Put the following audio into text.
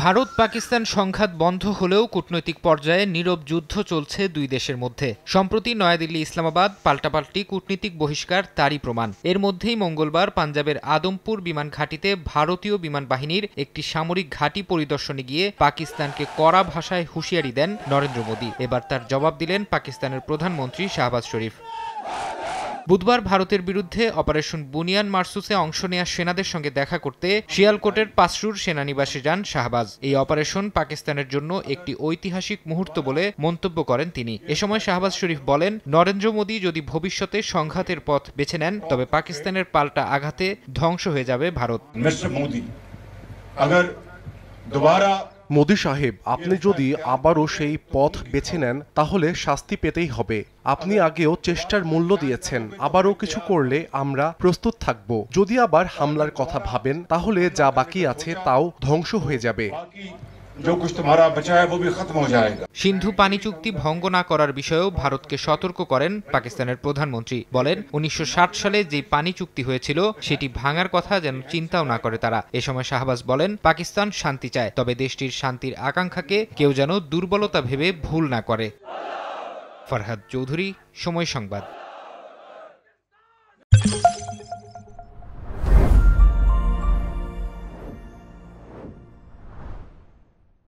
ভারত পাকিস্তান সংঘাত বন্ধ হলেও কূটনৈতিক পর্যায়ে নীরব যুদ্ধ চলছে দুই দেশের মধ্যে। সম্প্রতি নয়াদিল্লি ইসলামাবাদ পাল্টাপাল্টি কূটনীতিক বহিষ্কার তারই প্রমাণ। এর মধ্যেই মঙ্গলবার পাঞ্জাবের আদমপুর বিমান ঘাঁটিতে ভারতীয় বিমান বাহিনীর একটি সামরিক ঘাঁটি পরিদর্শনে গিয়ে পাকিস্তানকে কড়া ভাষায় হুঁশিয়ারি দেন নরেন্দ্র মোদী। এবার তার জবাব দিলেন পাকিস্তানের প্রধানমন্ত্রী শাহবাজ শরীফ। বুধবার ভারতের বিরুদ্ধে অপারেশন বুনিয়ান মারসুসে অংশ নেয়া সেনাদের সঙ্গে দেখা করতে শিয়ালকোটের পাসরুর সেনানিবাসে যান শাহবাজ। এই অপারেশন পাকিস্তানের জন্য একটি ঐতিহাসিক মুহূর্ত বলে মন্তব্য করেন তিনি। এ সময় শাহবাজ শরীফ বলেন, নরেন্দ্র মোদী যদি ভবিষ্যতে সংঘাতের পথ বেছে নেন তবে পাকিস্তানের পাল্টা আঘাতে ধ্বংস হয়ে যাবে ভারত। মোদি সাহেব, আপনি যদি আবারও সেই পথ বেছে নেন তাহলে শাস্তি পেতেই হবে। আপনি আগেও চেষ্টার মূল্য দিয়েছেন, আবারও কিছু করলে আমরা প্রস্তুত থাকব। যদি আবার হামলার কথা ভাবেন তাহলে যা বাকি আছে তাও ধ্বংস হয়ে যাবে। সিন্ধু পানি চুক্তি ভঙ্গ না করার বিষয়েও ভারতকে সতর্ক করেন পাকিস্তানের প্রধানমন্ত্রী। বলেন, 1960 সালে যে পানি চুক্তি হয়েছিল সেটি ভাঙার কথা যেন চিন্তাও না করে তারা। এ সময় শাহবাজ বলেন, পাকিস্তান শান্তি চায়, তবে দেশটির শান্তির আকাঙ্ক্ষাকে কেউ যেন দুর্বলতা ভেবে ভুল না করে। ফরহাদ চৌধুরী, সময় সংবাদ।